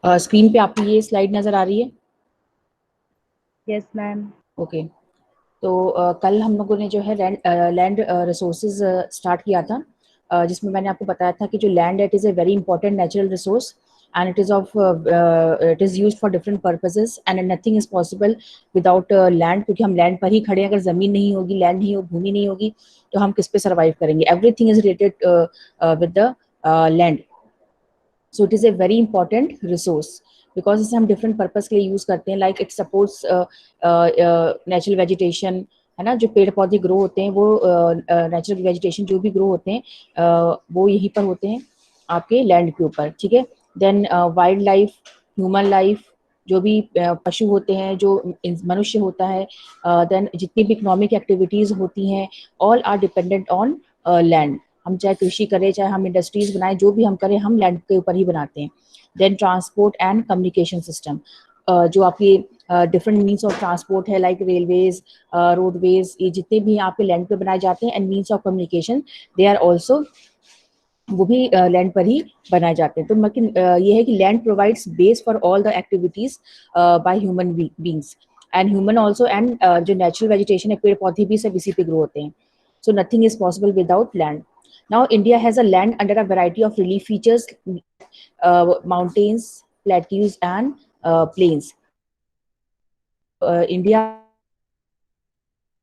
Screen पे आपको ये स्लाइड नजर आ रही है? Yes ma'am. ओके। तो कल हम लोगों ने जो है लैंड रिसोर्सेज स्टार्ट किया था, जिसमें मैंने आपको बताया था कि जो land it is a very important natural resource and it is used for different purposes and nothing is possible without land, क्योंकि हम लैंड पर ही खड़े हैं। अगर ज़मीन नहीं होगी, लैंड नहीं हो, भूमि नहीं होगी, तो हम किस पे सर्वाइव करेंगे? Everything is related with the land. So it is a very important resource because इसे हम डिफरेंट पर्पज के लिए यूज़ करते हैं। Like it supports natural vegetation, है ना। जो पेड़ पौधे ग्रो होते हैं वो नेचुरल वेजिटेशन जो भी ग्रो होते हैं वो यहीं पर होते हैं आपके लैंड के ऊपर, ठीक है। Then wild life, human life, जो भी पशु होते हैं, जो मनुष्य होता है, देन जितनी भी इकोनॉमिक एक्टिविटीज़ होती हैं, all are dependent on land. हम चाहे कृषि करें, चाहे हम इंडस्ट्रीज बनाएं, जो भी हम करें, हम लैंड के ऊपर ही बनाते हैं। Then transport and communication system, जो आपकी डिफरेंट मीन्स ऑफ ट्रांसपोर्ट है, लाइक रेलवेज, रोडवेज, ये जितने भी आपके लैंड पे बनाए जाते हैं, and means of communication they are also, वो भी लैंड पर ही बनाए जाते हैं। तो ये है कि land provides base for all the activities by human beings and human also, and जो नेचुरल वेजिटेशन है, पेड़ पौधे भी सब इसी पे ग्रो होते हैं। So nothing is possible without land. Now India has a land under a variety of relief features, mountains, plateaus and plains. India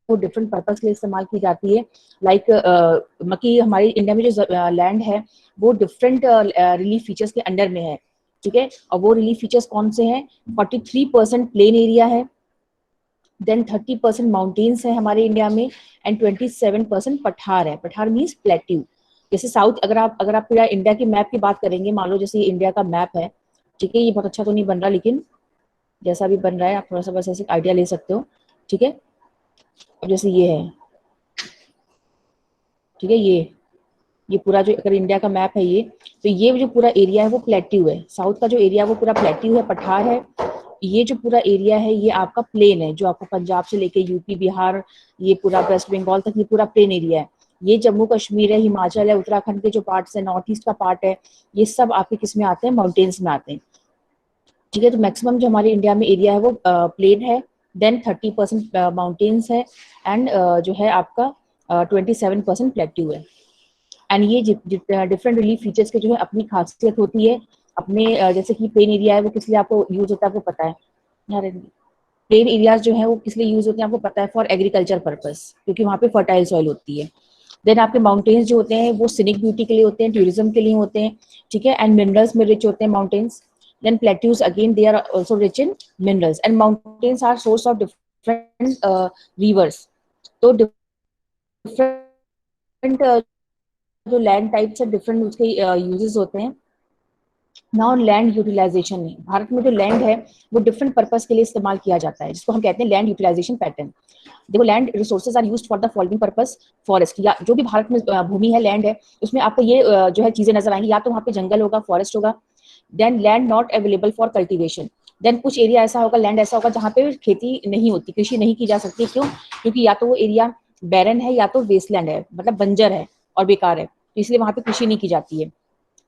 वो डिफरेंट पर्पज के लिए इस्तेमाल की जाती है। लाइक मकी हमारी इंडिया में जो लैंड है वो डिफरेंट रिलीफ फीचर्स के अंडर में है, ठीक है। और वो रिलीफ फीचर्स कौन से हैं? 43% प्लेन एरिया है, देन 30% माउंटेन्स है हमारे इंडिया में, एंड 27% पठार है। पठार मीन्स प्लेट्यू। जैसे साउथ, अगर आप पूरा इंडिया के मैप की बात करेंगे, मान लो जैसे ये इंडिया का मैप है, ठीक है। ये बहुत अच्छा तो नहीं बन रहा, लेकिन जैसा भी बन रहा है आप थोड़ा सा बस ऐसे आइडिया ले सकते हो, ठीक है। अब जैसे ये है, ठीक है, ये पूरा जो अगर इंडिया का मैप है ये, तो ये जो पूरा एरिया है वो प्लेट्यू है। साउथ का जो एरिया है वो पूरा प्लेट्यू है, पठार है। ये जो पूरा एरिया है ये आपका प्लेन है, जो आपको पंजाब से लेके यूपी, बिहार, ये पूरा वेस्ट बंगाल तक ये पूरा प्लेन एरिया है। ये जम्मू कश्मीर है, हिमाचल है, उत्तराखंड के जो पार्ट्स है, नॉर्थ ईस्ट का पार्ट है, ये सब आपके किस में आते हैं? माउंटेन्स में आते हैं, ठीक है। तो मैक्सिमम जो हमारे इंडिया में एरिया है वो प्लेन है, देन 30% माउंटेन्स है, एंड जो है आपका 27% प्लेट्यू है। एंड ये डिफरेंट रिलीफ फीचर्स के जो है अपनी खासियत होती है। अपने जैसे कि प्लेन एरिया है वो किस लिए आपको यूज होता है आपको पता है यार? प्लेन एरियाज जो है वो किस लिए यूज होते हैं आपको पता है? फॉर एग्रीकल्चर पर्पस, क्योंकि वहाँ पे फर्टाइल सॉइल होती है। देन आपके माउंटेन्स जो होते हैं वो सिनिक ब्यूटी के लिए होते हैं, टूरिज्म के लिए होते हैं, ठीक है, एंड मिनरल्स में रिच होते हैं mountains. Then plateaus again they are also rich in minerals, and mountains are source of different rivers. तो डिफरेंट जो लैंड टाइप्स है, डिफरेंट उसके यूजेस होते हैं। नाउ लैंड यूटिलाइजेशन में, भारत में जो लैंड है वो डिफरेंट पर्पस के लिए इस्तेमाल किया जाता है, जिसको हम कहते हैं लैंड यूटिलाइजेशन पैटर्न। देखो, land resources are used for the following purpose. Forest, या जो भी भारत में भूमि है, लैंड है, उसमें आपको ये जो है चीजें नजर आएंगी, या तो वहाँ पे जंगल होगा, फॉरेस्ट होगा। Then land not available for cultivation, then कुछ एरिया ऐसा होगा, लैंड ऐसा होगा जहाँ पे खेती नहीं होती, कृषि नहीं की जा सकती। क्यों? क्योंकि या तो वो एरिया बैरन है, या तो वेस्टलैंड है, मतलब बंजर है और बेकार है, तो इसलिए वहाँ पे कृषि नहीं की जाती है।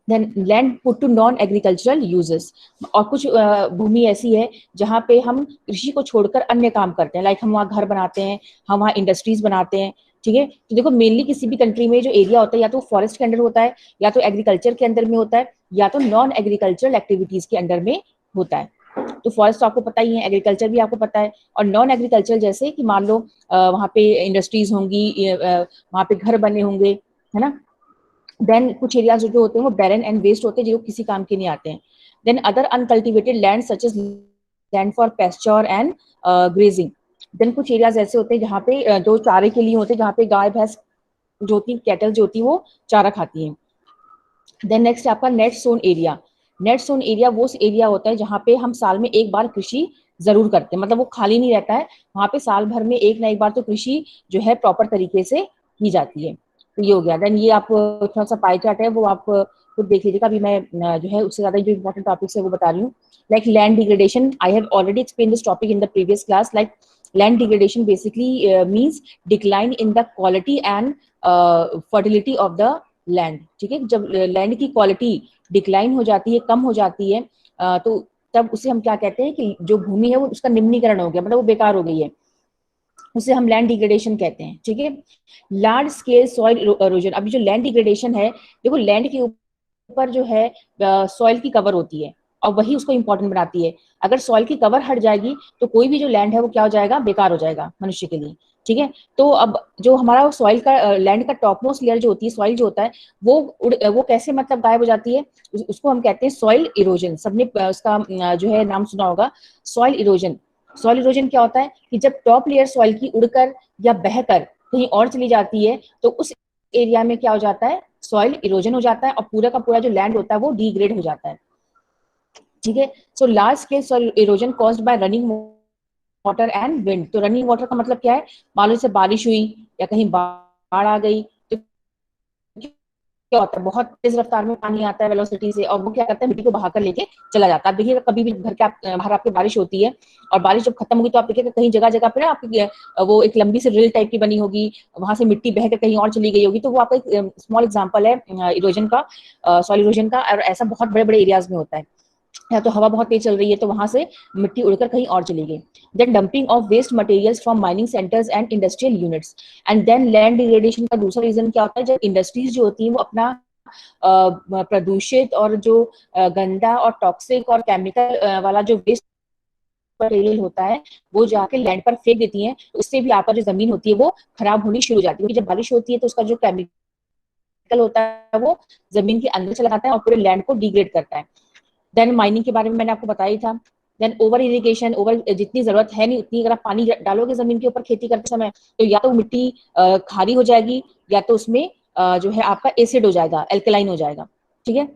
Then land put to non agricultural uses, और कुछ भूमि ऐसी है जहाँ पे हम कृषि को छोड़कर अन्य काम करते हैं, लाइक हम वहाँ घर बनाते हैं, हम वहाँ इंडस्ट्रीज बनाते हैं, ठीक है। तो देखो, मेनली किसी भी कंट्री में जो एरिया होता है या तो फॉरेस्ट के अंडर होता है, या तो एग्रीकल्चर के अंदर में होता है, या तो नॉन एग्रीकल्चरल एक्टिविटीज के अंडर में होता है। तो फॉरेस्ट तो आपको पता ही है, एग्रीकल्चर भी आपको पता है। और नॉन एग्रीकल्चर जैसे कि मान लो वहाँ पे इंडस्ट्रीज होंगी, वहाँ पे घर बने होंगे, है ना। देन कुछ एरियाज जो होते हैं वो बैरन एंड वेस्ट होते हैं, जो किसी काम के नहीं आते हैं। Then other uncultivated land such as land for pasture and grazing. Then कुछ एरियाज ऐसे होते हैं जहाँ पे जो चारे के लिए होते हैं, जहाँ पे गाय भैंस जो होती है, कैटल जो होती है, वो चारा खाती हैं। देन नेक्स्ट आपका net sown area. Net sown area वो एरिया होता है जहाँ पे हम साल में एक बार कृषि जरूर करते हैं, मतलब वो खाली नहीं रहता है, वहाँ पे साल भर में एक ना एक बार तो कृषि जो है प्रॉपर तरीके से की जाती है। तो ये हो गया। देन ये आप थोड़ा सा पाई चार्ट है, वो आप खुद देख लीजिएगा। अभी मैं जो है उससे ज्यादा जो इंपॉर्टेंट टॉपिक्स है वो बता रही हूँ। Like land degradation, I have already explain this topic in the previous class. Like land degradation basically means decline in the quality and fertility of the land, ठीक है। जब लैंड की क्वालिटी डिक्लाइन हो जाती है, कम हो जाती है, तो तब उसे हम क्या कहते हैं कि जो भूमि है वो उसका निम्नीकरण हो गया, मतलब वो बेकार हो गई है, उसे हम लैंड डिग्रेडेशन कहते हैं। ठीक है, लार्ज स्केल सॉइल इरोजन। अभी जो लैंड डिग्रेडेशन है, देखो लैंड के ऊपर जो है सॉइल की कवर होती है और वही उसको इंपॉर्टेंट बनाती है। अगर सॉइल की कवर हट जाएगी तो कोई भी जो लैंड है वो क्या हो जाएगा, बेकार हो जाएगा मनुष्य के लिए। ठीक है, तो अब जो हमारा सॉइल का लैंड का टॉप मोस्ट लेयर जो होती है, सॉइल जो होता है वो कैसे मतलब गायब हो जाती है, उसको हम कहते हैं सॉइल इरोजन। सबने उसका जो है नाम सुना होगा, सॉइल इरोजन। सॉइल इरोजन क्या होता है कि जब टॉप लेयर सॉइल की उड़कर या बहकर कहीं और चली जाती है तो उस एरिया में क्या हो जाता है, सॉइल इरोजन हो जाता है और पूरा का पूरा जो लैंड होता है वो डिग्रेड हो जाता है। ठीक है, so large scale soil erosion caused by running water and wind. तो रनिंग वाटर का मतलब क्या है, मान लो से बारिश हुई या कहीं बाढ़ आ गई तो क्या होता है, बहुत तेज रफ्तार में पानी आता है वेलोसिटी से और वो क्या करता है, मिट्टी को बहाकर लेके चला जाता है। आप देखिए कभी भी घर के बाहर आपकी बारिश होती है और बारिश जब खत्म होगी तो आप देखिएगा कहीं जगह जगह पे ना आपकी वो एक लंबी सी रिल टाइप की बनी होगी, वहां से मिट्टी बह कर कहीं और चली गई होगी। तो वो आपका एक स्मॉल एग्जाम्पल है इरोजन का, सॉइल इरोजन का। और ऐसा बहुत बड़े बड़े एरियाज में होता है, या तो हवा बहुत तेज चल रही है तो वहां से मिट्टी उड़कर कहीं और चली गई। Then dumping of waste materials from mining centres and industrial units. And then land degradation का दूसरा रीजन क्या होता है, जब इंडस्ट्रीज जो होती है वो अपना प्रदूषित और जो गंदा और टॉक्सिक और केमिकल वाला जो वेस्ट मटेरियल होता है वो जाके लैंड पर फेंक देती हैं, तो उससे भी आपका जो जमीन होती है वो खराब होनी शुरू हो जाती है। क्योंकि जब बारिश होती है तो उसका जो केमिकल होता है वो जमीन के अंदर चला जाता है और पूरे लैंड को डिग्रेड करता है। देन माइनिंग के बारे में मैंने आपको बताया ही था। देन ओवर इरिगेशन, ओवर जितनी जरूरत है नहीं उतनी अगर आप पानी डालोगे जमीन के ऊपर खेती करते समय तो या तो मिट्टी खारी हो जाएगी या तो उसमें जो है आपका एसिड हो जाएगा, एल्कलाइन हो जाएगा। ठीक है,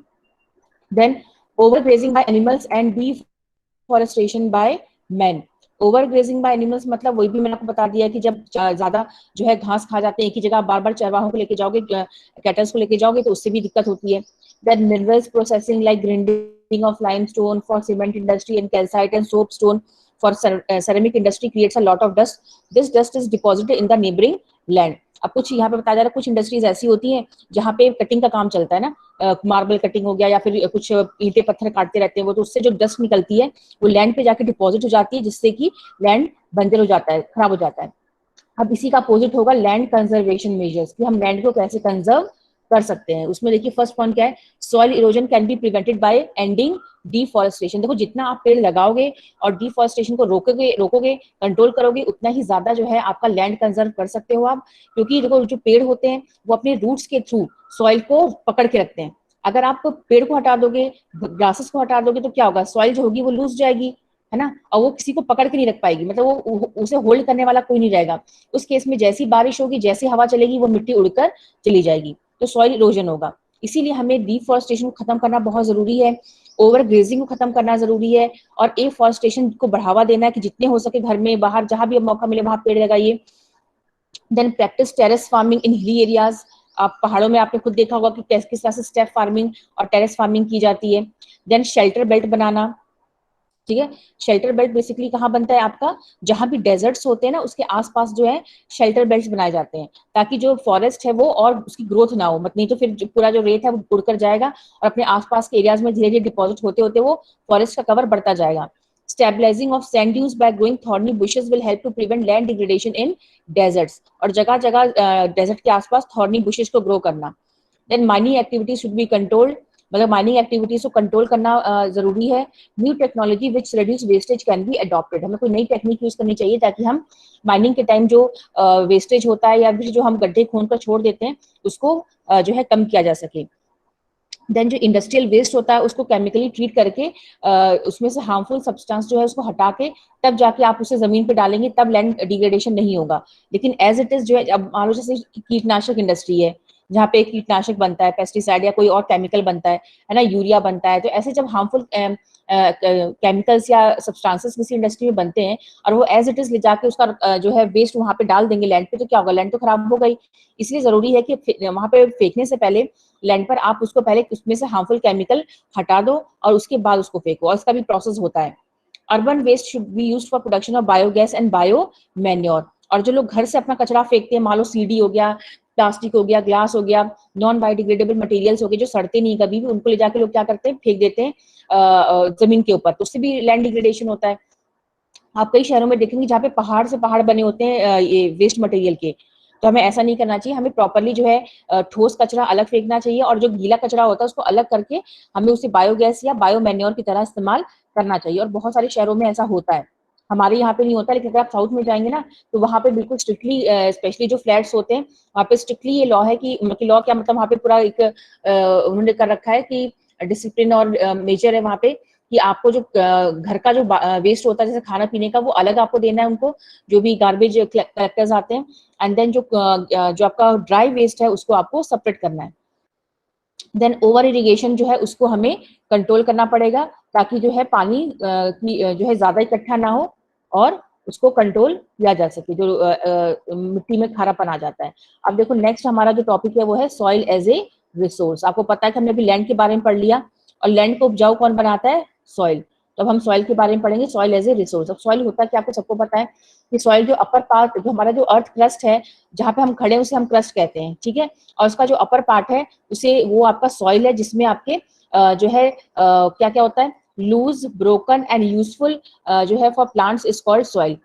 then over grazing by animals and deforestation by man. Over grazing by animals मतलब वही भी मैंने आपको बता दिया कि जब ज्यादा जो है घास खा जाते हैं एक ही जगह, बार बार चरवाहों को लेके जाओगे, कैटल्स को लेके जाओगे तो उससे भी दिक्कत होती है। Then minerals processing like grinding of limestone for cement industry and calcite and soapstone for ceramic industry creates a lot of dust. This dust is deposited in the neighboring land. अब कुछ यहाँ पे बताया जा रहा है, कुछ इंडस्ट्रीज ऐसी होती हैं जहाँ पे कटिंग का काम चलता है ना, मार्बल कटिंग हो गया या फिर कुछ ईंटे पत्थर काटते रहते हैं वो, तो उससे जो डस्ट निकलती है वो लैंड पे जाके डिपॉजिट हो जाती है, जिससे कि लैंड बंजर हो जाता है, खराब हो जाता है। अब इसी का अपोजिट होगा लैंड कंजर्वेशन मेजर्स, कि हम लैंड को कैसे कंजर्व कर सकते हैं। उसमें देखिए फर्स्ट पॉइंट क्या है, soil erosion can be prevented by ending deforestation. देखो जितना आप पेड़ लगाओगे और डिफॉरेस्टेशन को रोकोगे रोकोगे कंट्रोल करोगे उतना ही ज्यादा जो है आपका लैंड कंजर्व कर सकते हो आप। क्योंकि देखो जो पेड़ होते हैं वो अपने रूट्स के थ्रू सॉइल को पकड़ के रखते हैं। अगर आप पेड़ को हटा दोगे, ग्रासेस को हटा दोगे तो क्या होगा, सॉइल जो होगी वो लूज जाएगी, है ना, और वो किसी को पकड़ के नहीं रख पाएगी, मतलब वो उसे होल्ड करने वाला कोई नहीं रहेगा। उस केस में जैसी बारिश होगी, जैसी हवा चलेगी, वो मिट्टी उड़कर चली जाएगी, तो सॉइल इरोजन होगा। इसीलिए हमें डिफॉरेस्टेशन को खत्म करना बहुत जरूरी है, ओवर ग्रेजिंग को खत्म करना जरूरी है और एफॉरेस्टेशन को बढ़ावा देना है कि जितने हो सके घर में बाहर जहां भी मौका मिले वहां पेड़ लगाइए। Then practice terrace farming in hilly areas. आप पहाड़ों में आपने खुद देखा होगा कि किस तरह से स्टेप फार्मिंग और टेरेस फार्मिंग की जाती है। देन शेल्टर बेल्ट बनाना। ठीक है, शेल्टर बेल्ट बेसिकली कहाँ बनता है आपका, जहां भी डेजर्ट्स होते हैं ना उसके आसपास जो है शेल्टर बेल्ट्स बनाए जाते हैं, ताकि जो फॉरेस्ट है वो और उसकी ग्रोथ ना हो, मत नहीं तो फिर पूरा जो रेत है वो उड़कर जाएगा और अपने आसपास के एरियाज में धीरे धीरे डिपॉजिट होते होते वो फॉरेस्ट का कवर बढ़ता जाएगा। Stabilizing of sand dunes by growing thorny bushes will help to prevent land degradation in deserts. और जगह जगह डेजर्ट के आसपास थॉर्नी बुशेस को ग्रो करना। Then mining activities should be controlled, मतलब माइनिंग एक्टिविटीज को कंट्रोल करना जरूरी है। New technology which reduce wastage can be adopted. हमें कोई नई टेक्निक यूज करनी चाहिए ताकि हम माइनिंग के टाइम जो वेस्टेज होता है या फिर जो हम गड्ढे खोन कर छोड़ देते हैं उसको जो है कम किया जा सके। देन जो इंडस्ट्रियल वेस्ट होता है उसको केमिकली ट्रीट करके उसमें से हार्मफुल सब्सटेंस जो है उसको हटा के तब जाके आप उसे जमीन पे डालेंगे, तब लैंड डिग्रेडेशन नहीं होगा। लेकिन एज इट इज जो है, अब मान लो जैसे कीटनाशक इंडस्ट्री है जहाँ पे कीटनाशक बनता है, पेस्टिसाइड या कोई और केमिकल बनता है ना, यूरिया बनता है, तो ऐसे जब हार्मफुल केमिकल्स या सब्सटेंसेस किसी इंडस्ट्री में बनते हैं और वो एज इट इज ले जाके उसका जो है वेस्ट वहां पे डाल देंगे लैंड पे, तो क्या होगा, लैंड तो खराब हो गई। इसलिए जरूरी है कि वहां पे फेंकने से पहले लैंड पर आप उसको पहले उसमें से हार्मफुल केमिकल हटा दो और उसके बाद उसको फेंको, और इसका भी प्रोसेस होता है। Urban waste should be used for production of biogas and bio manure. और जो लोग घर से अपना कचरा फेंकते हैं, मान लो सीडी हो गया, प्लास्टिक हो गया, ग्लास हो गया, नॉन बायोडिग्रेडेबल मटेरियल्स हो गए जो सड़ते नहीं कभी भी, उनको ले जाके लोग क्या करते हैं, फेंक देते हैं जमीन के ऊपर, तो उससे भी लैंड डिग्रेडेशन होता है। आप कई शहरों में देखेंगे जहाँ पे पहाड़ से पहाड़ बने होते हैं ये वेस्ट मटेरियल के, तो हमें ऐसा नहीं करना चाहिए। हमें प्रॉपरली जो है ठोस कचरा अलग फेंकना चाहिए और जो गीला कचरा होता है उसको अलग करके हमें उसे बायोगैस या बायोमैन्योर की तरह इस्तेमाल करना चाहिए। और बहुत सारे शहरों में ऐसा होता है, हमारे यहाँ पे नहीं होता, लेकिन अगर आप साउथ में जाएंगे ना तो वहाँ पे बिल्कुल स्ट्रिक्टली, स्पेशली जो फ्लैट्स होते हैं वहाँ पे स्ट्रिक्टली ये लॉ है कि लॉ क्या मतलब वहाँ पे पूरा एक उन्होंने कर रखा है कि डिसिप्लिन और मेजर है वहाँ पे कि आपको जो घर का जो वेस्ट होता है जैसे खाना पीने का वो अलग आपको देना है उनको, जो भी गार्बेज कलेक्टर्स आते हैं, एंड देन जो आपका ड्राई वेस्ट है उसको आपको सेपरेट करना है। देन ओवर इरिगेशन जो है उसको हमें कंट्रोल करना पड़ेगा ताकि जो है पानी जो है ज्यादा इकट्ठा ना हो और उसको कंट्रोल किया जा सके, जो मिट्टी में खारापन आ जाता है। अब देखो नेक्स्ट हमारा जो टॉपिक है वो है सॉइल एज ए रिसोर्स। आपको पता है कि हमने अभी लैंड के बारे में पढ़ लिया, और लैंड को उपजाऊ कौन बनाता है, सॉइल। तो अब हम सॉइल के बारे में पढ़ेंगे, सॉइल एज ए रिसोर्स। अब सॉइल होता है कि आपको सबको पता है कि सॉइल जो अपर पार्ट, जो हमारा जो अर्थ क्रस्ट है जहाँ पे हम खड़े हैं उसे हम क्रस्ट कहते हैं, ठीक है। और उसका जो अपर पार्ट है उसे, वो आपका सॉइल है जिसमें आपके जो है क्या क्या होता है, लूज, ब्रोकन एंड यूजफुल जो है for plants is called soil.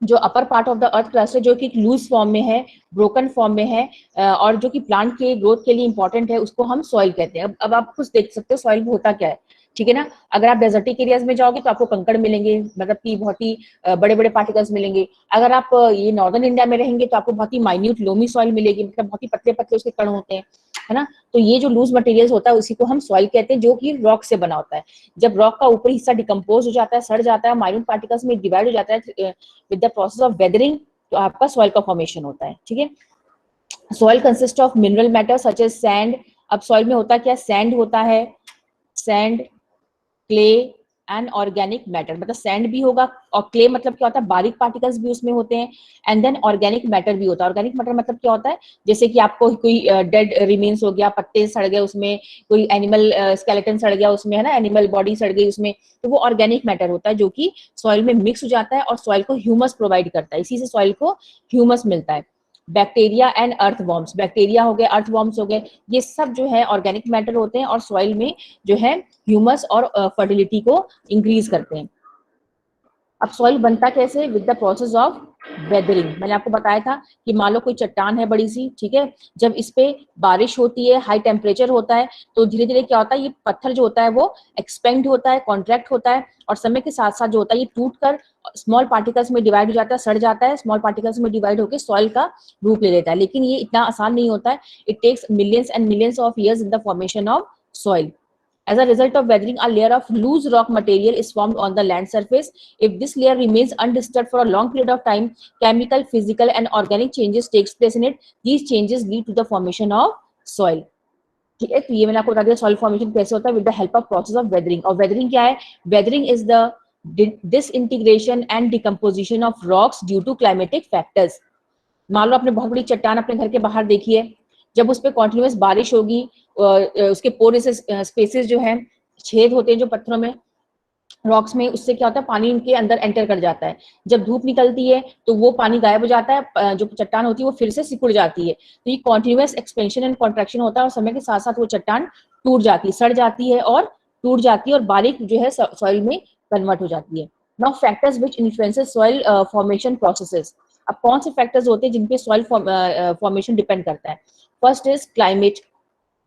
जो upper part of the earth crust है जो कि लूज फॉर्म में है, ब्रोकन फॉर्म में है, और जो कि प्लांट के ग्रोथ के लिए इंपॉर्टेंट है, उसको हम सॉइल कहते हैं। अब आप कुछ देख सकते हो सॉइल में होता क्या है, ठीक है ना। अगर आप डेजर्टिक एरियाज में जाओगे तो आपको कंकड़ मिलेंगे, मतलब कि बहुत ही बड़े बड़े पार्टिकल्स मिलेंगे। अगर आप ये नॉर्दर्न इंडिया में रहेंगे तो आपको बहुत ही माइन्यूट लोमी सॉइल मिलेगी, मतलब बहुत ही पतले पतले उसके कण होते हैं, है ना। तो ये जो लूज मटेरियल्स होता है उसी को हम सॉइल कहते हैं, जो कि रॉक से बना होता है। जब रॉक का ऊपरी हिस्सा डिकम्पोज हो जाता है, सड़ जाता है, माइन्यूट पार्टिकल्स में डिवाइड हो जाता है with the process of weathering, तो आपका सॉइल का फॉर्मेशन होता है, ठीक है। Soil consist of mineral matter such as sand. अब सॉइल में होता क्या, सैंड होता है, sand, clay and organic matter, मतलब सैंड भी होगा और क्ले मतलब क्या होता है, बारीक पार्टिकल्स भी उसमें होते हैं, एंड देन ऑर्गेनिक मैटर भी होता है। ऑर्गेनिक मैटर मतलब क्या होता है, जैसे कि आपको कोई डेड रिमेन्स हो गया, पत्ते सड़ गए उसमें, कोई एनिमल स्केलेटन सड़ गया उसमें, है ना, एनिमल बॉडी सड़ गई उसमें, तो वो ऑर्गेनिक मैटर होता है जो कि सॉइल में मिक्स हो जाता है और सॉइल को ह्यूमस प्रोवाइड करता है, इसी से सॉइल को ह्यूमस मिलता है। बैक्टीरिया एंड अर्थवॉर्म्स, बैक्टीरिया हो गए, अर्थवॉर्म्स हो गए, ये सब जो है ऑर्गेनिक मैटर होते हैं और सॉइल में जो है ह्यूमस और फर्टिलिटी को इंक्रीज करते हैं। अब सॉइल बनता कैसे, with the process of weathering. मैंने आपको बताया था कि मान लो कोई चट्टान है बड़ी सी, ठीक है, जब इस पे बारिश होती है, हाई टेम्परेचर होता है, तो धीरे धीरे क्या होता है, ये पत्थर जो होता है वो एक्सपेंड होता है, कॉन्ट्रैक्ट होता है, और समय के साथ साथ जो होता है ये टूट कर स्मॉल पार्टिकल्स में डिवाइड हो जाता है, सड़ जाता है, स्मॉल पार्टिकल्स में डिवाइड होकर सॉइल का रूप ले लेता है। लेकिन ये इतना आसान नहीं होता है, it takes millions and millions of years in the formation of soil. As a result of weathering, a layer of loose rock material is formed on the land surface. If this layer remains undisturbed for a long period of time, chemical, physical, and organic changes takes place in it. These changes lead to the formation of soil. ठीक है, तो ये मैंने आपको बता दिया soil formation कैसे होता है, with the help of process of weathering. और वेदरिंग क्या है, weathering is the disintegration and decomposition of rocks due to climatic factors. मान लो आपने बहुत बड़ी चट्टान अपने घर के बाहर देखी है, जब उस पर कॉन्टिन्यूस बारिश होगी, उसके पोरस स्पेसेस जो है, छेद होते हैं जो पत्थरों में, रॉक्स में, उससे क्या होता है, पानी इनके अंदर एंटर कर जाता है। जब धूप निकलती है तो वो पानी गायब हो जाता है, जो चट्टान होती है वो फिर से सिकुड़ जाती है। तो ये कॉन्टिन्यूस एक्सपेंशन एंड कॉन्ट्रैक्शन होता है, और समय के साथ साथ वो चट्टान टूट जाती है, सड़ जाती है और टूट जाती है, और बारीक जो है सॉइल में कन्वर्ट हो जाती है। Now factors which influences soil formation processes. अब कौन से फैक्टर्स होते हैं जिनपे सॉइल फॉर्मेशन डिपेंड करता है। फर्स्ट इज क्लाइमेट,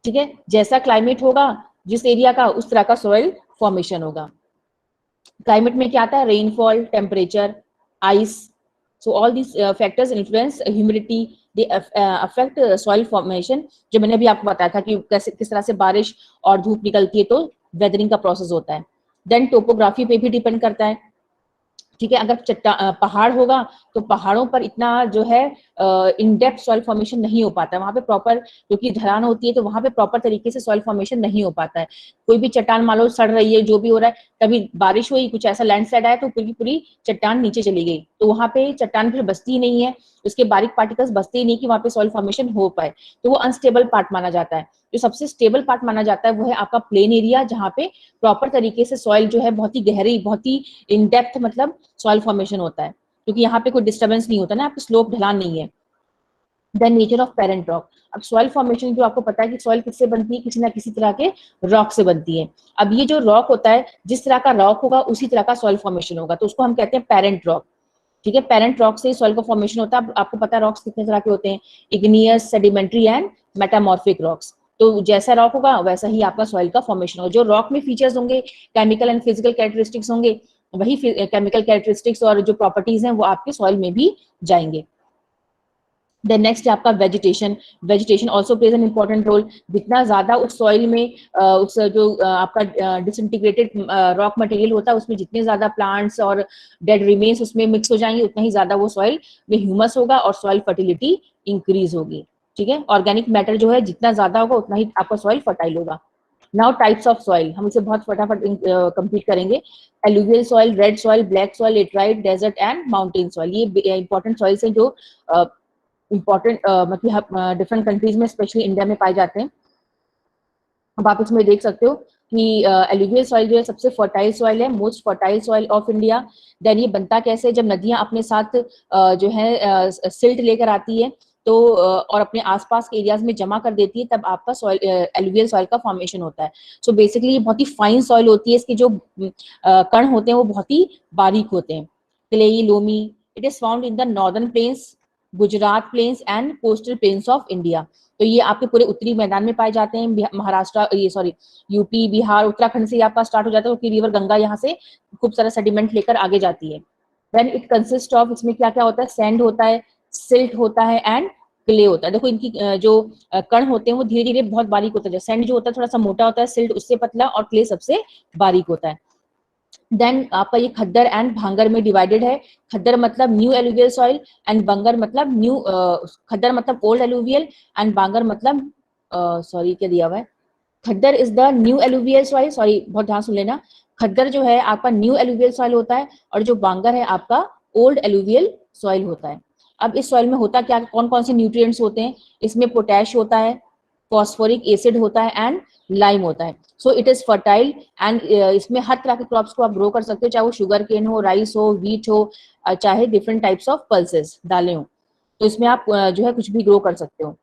ठीक है, जैसा क्लाइमेट होगा जिस एरिया का, उस तरह का सॉइल फॉर्मेशन होगा। क्लाइमेट में क्या आता है, rainfall, temperature, ice, so all these factors influence humidity, they affect soil formation. जो मैंने अभी आपको बताया था कि कैसे किस तरह से बारिश और धूप निकलती है तो वेदरिंग का प्रोसेस होता है। देन टोपोग्राफी पे भी डिपेंड करता है, ठीक है। अगर पहाड़ होगा तो पहाड़ों पर इतना जो है इन डेप्थ सॉइल फॉर्मेशन नहीं हो पाता है, वहां पे प्रॉपर, क्योंकि ढलान होती है तो वहां पे प्रॉपर तरीके से सॉइल फॉर्मेशन नहीं हो पाता है। कोई भी चट्टान मान लो सड़ रही है, जो भी हो रहा है, कभी बारिश हुई, कुछ ऐसा लैंडस्लाइड आया तो पूरी पूरी चट्टान नीचे चली गई, तो वहां पे चट्टान फिर बसती ही नहीं है, उसके बारीक पार्टिकल्स बसते ही नहीं कि वहां पे सॉइल फॉर्मेशन हो पाए, तो वो अनस्टेबल पार्ट माना जाता है। जो सबसे स्टेबल पार्ट माना जाता है वो है आपका प्लेन एरिया, जहाँ पे प्रॉपर तरीके से सॉइल जो है बहुत ही गहरी, बहुत ही इन डेप्थ मतलब सॉइल फॉर्मेशन होता है, क्योंकि यहाँ पे कोई डिस्टर्बेंस नहीं होता ना, यहाँ पे स्लोप ढलान नहीं है। The nature of parent rock. अब सॉइल फॉर्मेशन जो आपको पता है कि सॉइल किससे बनती है, किसी ना किसी तरह के रॉक से बनती है। अब ये जो रॉक होता है, जिस तरह का रॉक होगा उसी तरह का सॉइल फॉर्मेशन होगा, तो उसको हम कहते हैं पेरेंट रॉक। ठीक है, पेरेंट रॉक से सॉइल का फॉर्मेशन होता है। आपको पता है रॉक्स कितने तरह के होते हैं, igneous, sedimentary and metamorphic rocks. तो जैसा रॉक होगा वैसा ही आपका सॉइल का फॉर्मेशन होगा। जो रॉक में फीचर्स होंगे, केमिकल एंड फिजिकल कैरेक्टरिस्टिक्स होंगे, वही केमिकल कैरेक्टरिस्टिक्स और जो प्रॉपर्टीज हैं वो आपके सॉइल में भी जाएंगे। देन नेक्स्ट है आपका vegetation. Vegetation also plays an important role. जितना ज्यादा उस सॉइल में उस जो आपका डिसइंटीग्रेटेड रॉक मटेरियल होता है उसमें जितने ज्यादा प्लांट्स और डेड रिमेन्स उसमें मिक्स हो जाएंगे, उतना ही ज्यादा वो सॉइल में ह्यूमस होगा और सॉइल फर्टिलिटी इंक्रीज होगी। ठीक है, ऑर्गेनिक मैटर जो है जितना ज्यादा होगा उतना ही आपका सॉइल फर्टाइल होगा। नाउ टाइप्स ऑफ सॉइल, हम इसे बहुत फटाफट कंप्लीट करेंगे। Alluvial soil, red soil, black soil, laterite, desert and mountain soil. ये इंपॉर्टेंट सॉइल्स हैं जो इम्पॉर्टेंट मतलब डिफरेंट कंट्रीज में, स्पेशली इंडिया में पाए जाते हैं। अब आप इसमें देख सकते हो कि एलुवियल सॉइल जो है सबसे फर्टाइल सॉइल है, most fertile soil of India. Then ये बनता कैसे, जब नदियां अपने साथ जो है सिल्ट लेकर आती है तो और अपने आसपास के एरियाज में जमा कर देती है, तब आपका सॉइल एलुवियल सॉइल का फॉर्मेशन होता है। सो बेसिकली ये बहुत ही फाइन सॉइल होती है, इसके जो कण होते हैं वो बहुत ही बारीक होते हैं। Clayey loamy, it is found in the northern plains, Gujarat plains and coastal plains of India. तो ये आपके पूरे उत्तरी मैदान में पाए जाते हैं। महाराष्ट्र, ये सॉरी यूपी, बिहार, उत्तराखंड से आपका स्टार्ट हो जाता है, क्योंकि रिवर गंगा यहाँ से खूब सारा सेडिमेंट लेकर आगे जाती है। देन इट कंसिस्ट ऑफ, इसमें क्या क्या होता है, सैंड होता है, सिल्ट होता है एंड क्ले होता है। देखो इनकी जो कण होते हैं वो धीरे धीरे बहुत बारीक होता है। सैंड जो होता है थोड़ा सा मोटा होता है, सिल्ट उससे पतला और क्ले सबसे बारीक होता है। देन आपका ये खद्दर एंड भांगर में डिवाइडेड है। खद्दर मतलब new alluvial soil and Bangar मतलब न्यू, खद्दर मतलब ओल्ड एलुवियल एंड बांगर मतलब सॉरी क्या दिया हुआ है, khadar is the new alluvial soil. Sorry, बहुत ध्यान सुन लेना। खद्दर जो है आपका न्यू एलुवियल सॉइल होता है और जो बांगर है आपका ओल्ड एलुवियल सॉइल होता है। अब इस सॉइल में होता क्या, कौन कौन से न्यूट्रिएंट्स होते हैं, इसमें पोटैश होता है, फॉस्फोरिक एसिड होता है एंड लाइम होता है। So it is fertile and इसमें हर तरह के क्रॉप्स को आप ग्रो कर सकते हो, चाहे वो शुगर केन हो, राइस हो, व्हीट हो, चाहे डिफरेंट टाइप्स ऑफ पल्सेस दालें हो, तो इसमें आप जो है कुछ भी ग्रो कर सकते हो।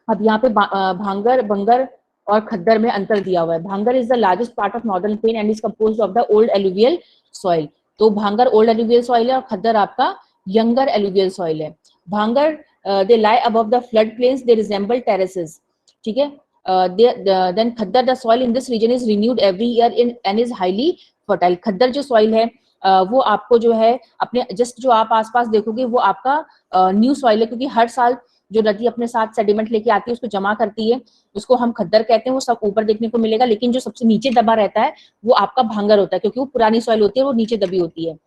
अब यहाँ पे भांगर, बंगर और खद्दर में अंतर दिया हुआ है। भांगर is the largest part of northern plain and is composed of the old alluvial soil. तो भांगर ओल्ड एलुवियल सॉइल है और खद्दर आपका यंगर एलुवियल सॉइल है। Bhangar they lie above the flood plains, they resemble terraces. ठीक है, then khadar, the soil in this region is renewed every year in and is highly fertile. Khadar जो soil है वो आपको जो है अपने जस्ट जो आप आसपास देखोगे वो आपका न्यू सॉइल है, क्योंकि हर साल जो नदी अपने साथ सेडिमेंट लेके आती है उसको जमा करती है, उसको हम खद्दर कहते हैं। वो सब ऊपर देखने को मिलेगा, लेकिन जो सबसे नीचे दबा रहता है वो आपका भांगर होता है, क्योंकि वो पुरानी सॉइल होती है, वो नीचे दबी होती है।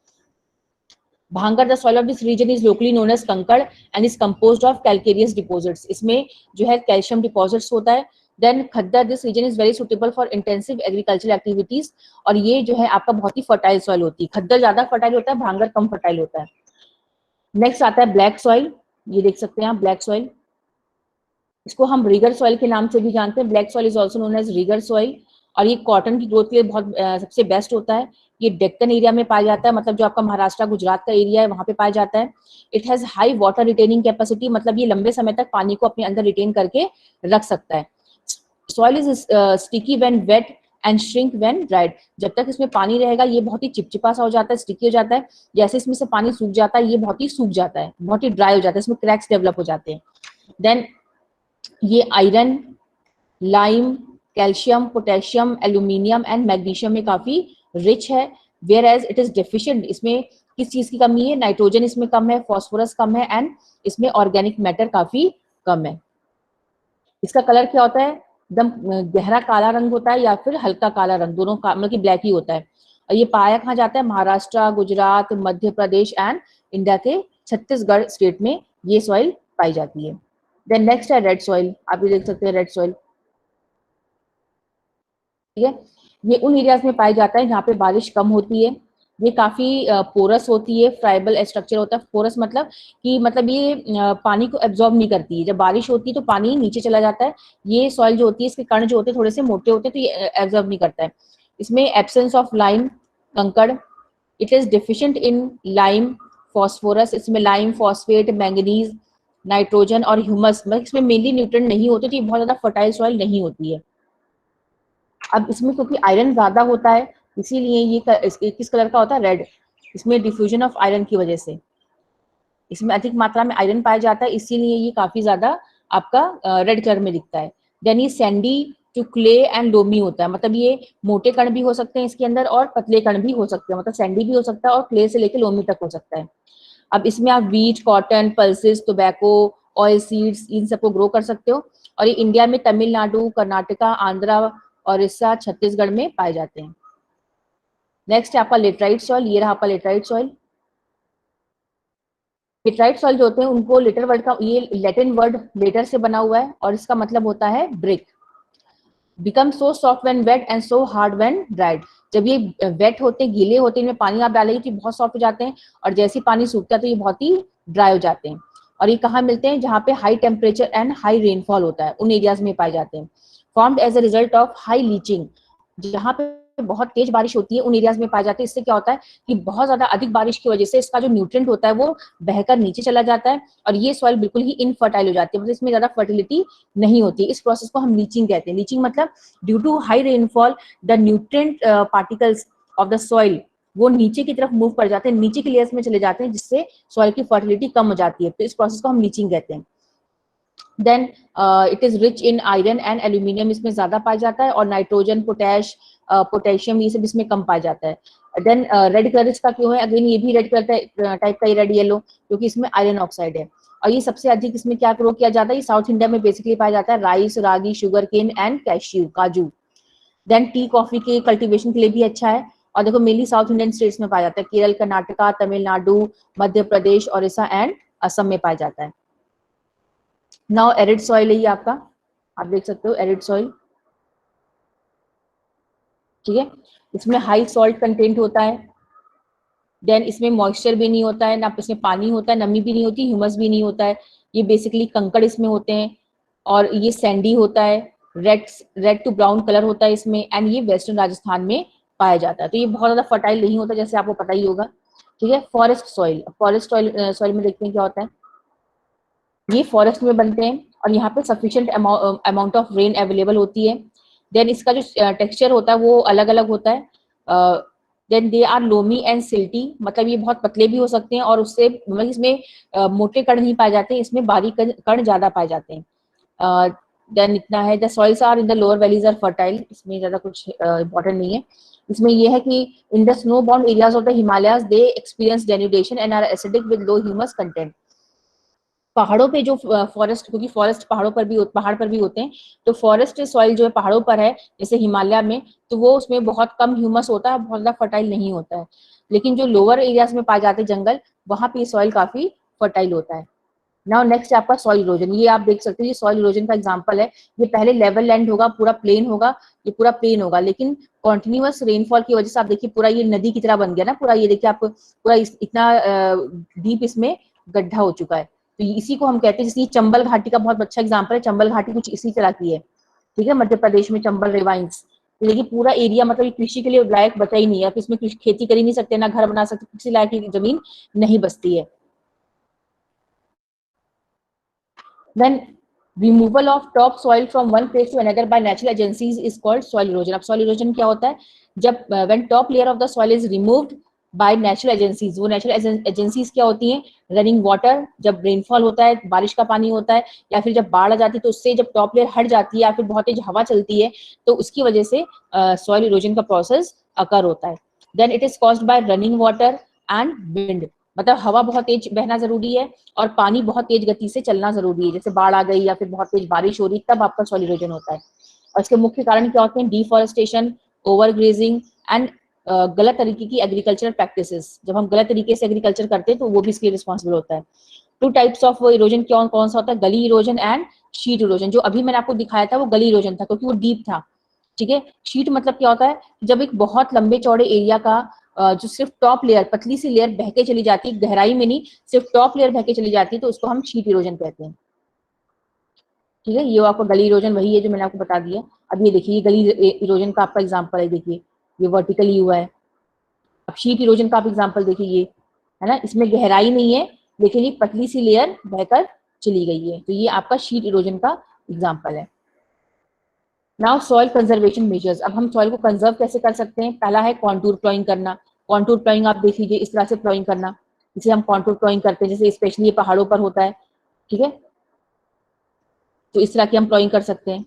Bhangar, the soil of this region is locally known as kankar and is composed of calcareous deposits. इसमें जो है कैल्शियम डिपॉजिट्स होता है। Then khadar, this region is very suitable for intensive agricultural activities, और ये जो है आपका बहुत ही फर्टाइल सॉइल होती है। खद्दर ज्यादा फर्टाइल होता है, भांगर कम फर्टाइल होता है। नेक्स्ट आता है ब्लैक सॉइल। ये देख सकते हैं आप ब्लैक सॉइल, इसको हम रिगर सॉइल के नाम से भी जानते हैं। Black soil is also known as regur soil, और ये कॉटन की ग्रोथ के लिए बहुत सबसे बेस्ट होता है। ये डेक्कन एरिया में पाया जाता है, मतलब जो आपका महाराष्ट्र गुजरात का एरिया है वहां पे पाया जाता है। It has high water retaining capacity, मतलब ये लंबे समय तक पानी को अपने अंदर रिटेन करके रख सकता है। Soil is sticky when wet and shrink when dried. जब तक इसमें पानी रहेगा ये बहुत ही चिपचिपा सा हो जाता है, स्टिकी हो जाता है। जैसे इसमें से पानी सूख जाता है ये बहुत ही सूख जाता है, बहुत ही ड्राई हो जाता है, इसमें क्रैक्स डेवलप हो जाते हैं। देन ये iron, lime, calcium, potassium, aluminium and magnesium में काफी रिच है। Whereas it is deficient, इसमें किस चीज की कमी है, नाइट्रोजन इसमें कम है, फास्फोरस कम है एंड इसमें ऑर्गेनिक मैटर काफी कम है। इसका कलर क्या होता है, एकदम गहरा काला रंग होता है या फिर हल्का काला रंग, दोनों मतलब कि ब्लैक ही होता है। और ये पाया कहाँ जाता है, महाराष्ट्र, गुजरात, मध्य प्रदेश एंड इंडिया के छत्तीसगढ़ स्टेट में ये सॉइल पाई जाती है। देन नेक्स्ट है रेड सॉइल, आप ये देख सकते हैं रेड सॉइल। ठीक है, ये उन एरियाज में पाया जाता है जहाँ पे बारिश कम होती है। ये काफी पोरस होती है, फ्राइबल स्ट्रक्चर होता है। पोरस मतलब कि मतलब ये पानी को एब्जॉर्ब नहीं करती है, जब बारिश होती है तो पानी नीचे चला जाता है। ये सॉइल जो होती है इसके कण जो होते हैं थोड़े से मोटे होते हैं, तो ये एब्जॉर्ब नहीं करता है। इसमें एब्सेंस ऑफ लाइम, कंकड़, it is deficient in lime, phosphorus, इसमें लाइम, फॉस्फेट, मैंगनीज, नाइट्रोजन और ह्यूमस, मतलब इसमें मेनली न्यूट्रिएंट नहीं होते, तो ये बहुत ज्यादा फर्टाइल सॉइल नहीं होती है। अब इसमें क्योंकि आयरन ज्यादा होता है, इसीलिए ये किस कलर का होता है, रेड। इसमें डिफ्यूजन ऑफ आयरन की वजह से इसमें अधिक मात्रा में आयरन पाया जाता है, इसीलिए ये काफी ज्यादा आपका रेड कलर में दिखता है। देन ये sandy to clay and loamy होता है, मतलब ये मोटे कण भी हो सकते हैं इसके अंदर और पतले कण भी हो सकते हैं, मतलब सैंडी भी हो सकता है और क्ले से लेकर लोमी तक हो सकता है। अब इसमें आप wheat, cotton, pulses, tobacco, oil seeds, इन सबको ग्रो कर सकते हो। और ये इंडिया में तमिलनाडु, कर्नाटका, आंध्रा, ओडिशा, छत्तीसगढ़ में पाए जाते हैं। नेक्स्ट है आपका लेटराइट सॉइल, ये रहा आपका लेटराइट सॉइल। लेटराइट सॉइल जो होते हैं उनको लेटर वर्ड का, ये लैटिन वर्ड लेटर से बना हुआ है और इसका मतलब होता है brick. Become so soft when wet and so hard when dried. जब ये वेट होते हैं, गीले होते हैं, इनमें पानी आप डालेंगे तो बहुत सॉफ्ट हो जाते हैं, और जैसे ही पानी सूखता है तो ये बहुत ही ड्राई हो जाते हैं। और ये कहाँ मिलते हैं, जहाँ पे high temperature and high rainfall होता है, उन एरियाज में पाए जाते हैं। Formed as a result of high leaching, जहाँ पे बहुत तेज बारिश होती है उन एरियाज में पाए जाते हैं। इससे क्या होता है कि बहुत ज्यादा अधिक बारिश की वजह से इसका जो न्यूट्रिएंट होता है वो बहकर नीचे चला जाता है, और ये सॉइल बिल्कुल ही इनफर्टाइल हो जाती है, मतलब इसमें ज्यादा फर्टिलिटी नहीं होती। इस प्रोसेस को हम लीचिंग कहते हैं। लीचिंग मतलब due to high rainfall the nutrient particles of the soil वो नीचे की तरफ मूव कर जाते हैं, नीचे के लेयर्स में चले जाते हैं, जिससे सॉइल की फर्टिलिटी कम हो जाती है, तो इस प्रोसेस को हम लीचिंग कहते हैं। Then it is rich in iron and aluminium, इसमें ज्यादा पाया जाता है, और नाइट्रोजन, पोटेशियम, ये सब इसमें कम पाया जाता है। देन रेड कलर इसका क्यों है, अगेन ये भी रेड कलर टाइप का रेड येलो, क्योंकि इसमें आयरन ऑक्साइड है। और ये सबसे अधिक इसमें क्या ग्रो किया जाता है, ये साउथ इंडिया में बेसिकली पाया जाता है, rice, ragi, sugar cane and cashew, काजू। देन टी, कॉफी के कल्टीवेशन के लिए भी अच्छा है, और देखो मेनली साउथ इंडियन स्टेट्स में पाया जाता है, केरल, कर्नाटका, तमिलनाडु, मध्य प्रदेश, ओडिशा एंड असम में पाया जाता है। नाउ एरिड सॉइल है ये आपका, आप देख सकते हो एरिड सॉइल, ठीक है। इसमें हाई सॉल्ट कंटेंट होता है, देन इसमें मॉइस्चर भी नहीं होता है, ना इसमें पानी होता है, नमी भी नहीं होती, ह्यूमस भी नहीं होता है, ये बेसिकली कंकड़ इसमें होते हैं, और ये सैंडी होता है, red red to brown colour होता है इसमें, एंड ये वेस्टर्न राजस्थान में पाया जाता है, तो ये बहुत ज्यादा फर्टाइल नहीं होता, जैसे आपको पता ही होगा, ठीक है। फॉरेस्ट सॉइल, फॉरेस्ट सॉइल में देखते हैं क्या होता है, ये फॉरेस्ट में बनते हैं, और यहाँ पे sufficient amount of rain available होती है। देन इसका जो टेक्सचर होता है वो अलग अलग होता है। Then they are loamy and silty, मतलब ये बहुत पतले भी हो सकते हैं, और उससे मतलब इसमें मोटे कण नहीं पाए जाते, इसमें बारीक कण ज्यादा पाए जाते हैं। देन इतना है, the soils are in the lower valleys are fertile, इसमें ज्यादा कुछ इंपॉर्टेंट नहीं है। इसमें ये है कि in the snow bound areas of the Himalayas they experience denudation and are acidic with low humus content. पहाड़ों पे जो फॉरेस्ट, क्योंकि फॉरेस्ट पहाड़ पर भी होते हैं, तो फॉरेस्ट सॉइल जो है पहाड़ों पर है, जैसे हिमालय में, तो वो उसमें बहुत कम ह्यूमस होता है, बहुत ज्यादा फर्टाइल नहीं होता है। लेकिन जो लोअर एरियाज में पाए जाते हैं जंगल, वहां पे सॉइल काफी फर्टाइल होता है। नाउ नेक्स्ट है आपका सॉइल इरोजन, ये आप देख सकते हो, ये सॉइल इरोजन का एग्जांपल है। ये पहले लेवल लैंड होगा, पूरा प्लेन होगा, ये पूरा प्लेन होगा, लेकिन कॉन्टिन्यूअस रेनफॉल की वजह से आप देखिए पूरा ये नदी की तरह बन गया ना, पूरा ये देखिए आप पूरा इतना डीप इसमें गड्ढा हो चुका है। तो इसी को हम कहते हैं, जैसे चंबल घाटी का बहुत अच्छा एग्जाम्पल है, चंबल घाटी कुछ इसी तरह की है, ठीक है, मध्य प्रदेश में चंबल रिवाइंस। तो देखिए पूरा एरिया मतलब ये कृषि के लिए लायक बचा ही नहीं है, आप इसमें खेती कर ही नहीं सकते, ना घर बना सकते, किसी लायक की जमीन नहीं बचती है। Then removal of top soil from one place to another by natural agencies is called soil erosion. अब soil erosion क्या होता है, जब when top layer of the soil is removed by natural agencies, वो natural agencies क्या होती हैं, running water, जब रेनफॉल होता है, बारिश का पानी होता है, या फिर जब बाढ़ आ जाती है, तो उससे जब टॉप लेयर हट जाती है, या फिर बहुत तेज हवा चलती है, तो उसकी वजह से सॉइल इरोजन का प्रोसेस अकर होता है। Then it is caused by running water and wind, मतलब हवा बहुत तेज बहना जरूरी है, और पानी बहुत तेज गति से चलना जरूरी है, जैसे बाढ़ आ गई या फिर बहुत तेज बारिश हो रही, तब आपका सॉइल इरोजन होता है। और इसके मुख्य कारण क्या होते हैं, डिफॉरेस्टेशन, ओवर ग्रेजिंग एंड गलत तरीके की एग्रीकल्चरल प्रैक्टिसेस। जब हम गलत तरीके से एग्रीकल्चर करते हैं तो वो भी इसके रिस्पॉन्सिबल होता है। टू टाइप्स ऑफ इरोजन कौन सा होता है, गली इरोजन एंड शीट इरोजन। जो अभी मैंने आपको दिखाया था वो गली इरोजन था, क्योंकि वो डीप था, ठीक है। शीट मतलब क्या होता है, जब एक बहुत लंबे चौड़े एरिया का जो सिर्फ टॉप लेयर, पतली सी लेयर बह के चली जाती है, गहराई में नहीं, सिर्फ टॉप लेयर बह के चली जाती है, तो उसको हम शीट इरोजन कहते हैं, ठीक है। ये आपका गली इरोजन वही है जो मैंने आपको बता दिया। अब ये देखिए, ये गली इरोजन का आपका एग्जाम्पल है, देखिए ये वर्टिकली हुआ है। अब शीट इरोजन का आप एग्जाम्पल देखिए, ये है ना, इसमें गहराई नहीं है, लेकिन ये पतली सी लेयर बहकर चली गई है। तो ये आपका शीट इरोजन का एग्जाम्पल है। नाउ सॉइल कंजर्वेशन मेजर्स, अब हम सॉइल को कंजर्व कैसे कर सकते हैं। पहला है कॉन्टूर प्लॉइंग करना। कॉन्टूर प्लॉइंग आप देख लीजिए, इस तरह से प्लॉइंग करना, इसे हम कॉन्टूर प्लॉइंग करते हैं, जैसे स्पेशली ये पहाड़ों पर होता है, ठीक है। तो इस तरह की हम प्लॉइंग कर सकते हैं।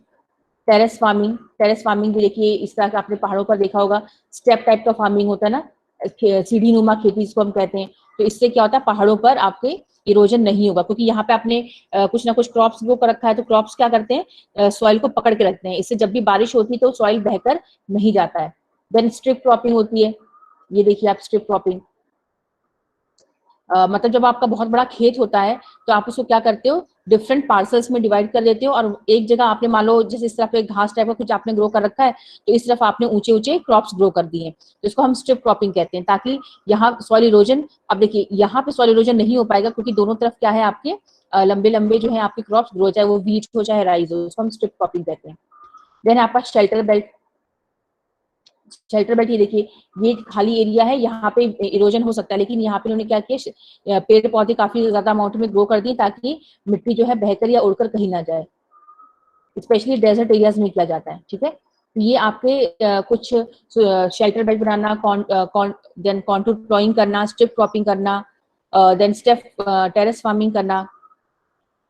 टेरेस फार्मिंग, टेरेस फार्मिंग भी देखिए इस तरह का आपने पहाड़ों पर देखा होगा, स्टेप टाइप का फार्मिंग होता है ना, सीढ़ी नुमा खेती जिसको हम कहते हैं। तो इससे क्या होता है, पहाड़ों पर आपके इरोजन नहीं होगा, क्योंकि यहाँ पे आपने कुछ ना कुछ क्रॉप्स ग्रो कर रखा है। तो क्रॉप्स क्या करते हैं, सॉइल को पकड़ के रखते हैं, इससे जब भी बारिश होती है तो सॉइल बहकर नहीं जाता है। देन स्ट्रिप क्रॉपिंग होती है, ये देखिए आप स्ट्रिप क्रॉपिंग, मतलब जब आपका बहुत बड़ा खेत होता है तो आप उसको क्या करते हो, डिफरेंट पार्सल्स में डिवाइड कर देते हो, और एक जगह आपने मान लो जैसे इस तरफ एक घास टाइप का कुछ आपने ग्रो कर रखा है, तो इस तरफ आपने ऊंचे ऊंचे क्रॉप्स ग्रो कर दिए, तो इसको हम स्ट्रिप क्रॉपिंग कहते हैं, ताकि यहाँ सॉइल इरोजन, अब देखिए यहाँ पे सॉइल इरोजन नहीं हो पाएगा, क्योंकि दोनों तरफ क्या है आपके लंबे लंबे जो है आपके क्रॉप्स ग्रो, चाहे वो व्हीट हो चाहे राइस हो, उसको हम स्ट्रिप क्रॉपिंग कहते हैं। देन आपका शेल्टर बेल्ट, शेल्टर बेल्ट ये देखिए, ये खाली एरिया है, यहाँ पे इरोजन हो सकता है, लेकिन यहाँ पे उन्होंने क्या किया, पेड़ पौधे काफी ज्यादा अमाउंट में ग्रो कर दिए, ताकि मिट्टी जो है बहकर या उड़कर कहीं ना जाए, स्पेशली डेजर्ट एरियाज में किया जाता है, ठीक है। तो ये आपके कुछ शेल्टर बेल्ट बनाना, देन कॉन्टूर प्लॉइंग करना, स्ट्रिप क्रॉपिंग करना, देन स्टेप टेरेस फार्मिंग करना,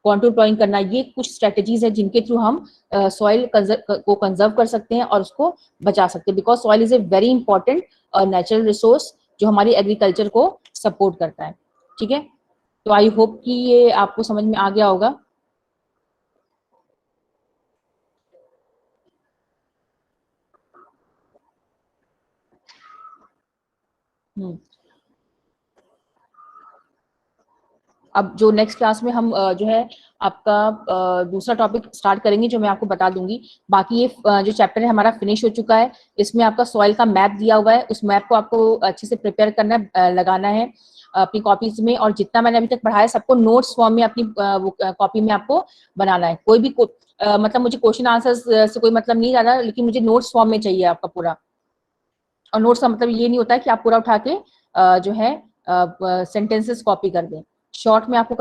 कॉन्टूर प्लॉइंग करना, ये कुछ स्ट्रेटेजीज है जिनके थ्रू हम सॉइल को कंजर्व कर सकते हैं और उसको बचा सकते हैं, because soil is a very important natural resource जो हमारी एग्रीकल्चर को सपोर्ट करता है, ठीक है। तो आई होप कि ये आपको समझ में आ गया होगा। हम्म। अब जो नेक्स्ट क्लास में हम जो है आपका दूसरा टॉपिक स्टार्ट करेंगे, जो मैं आपको बता दूंगी। बाकी ये जो चैप्टर है हमारा फिनिश हो चुका है, इसमें आपका सॉइल का मैप दिया हुआ है, उस मैप को आपको अच्छे से प्रिपेयर करना है, लगाना है अपनी कॉपीज में, और जितना मैंने अभी तक पढ़ाया है सबको नोट्स फॉर्म में अपनी कॉपी में आपको बनाना है। कोई भी मतलब मुझे क्वेश्चन आंसर्स से कोई मतलब नहीं ज्यादा, लेकिन मुझे नोट्स फॉर्म में चाहिए आपका पूरा। और नोट्स का मतलब ये नहीं होता है कि आप पूरा उठा के जो है सेंटेंसेस कॉपी कर दें, शॉर्ट में आपको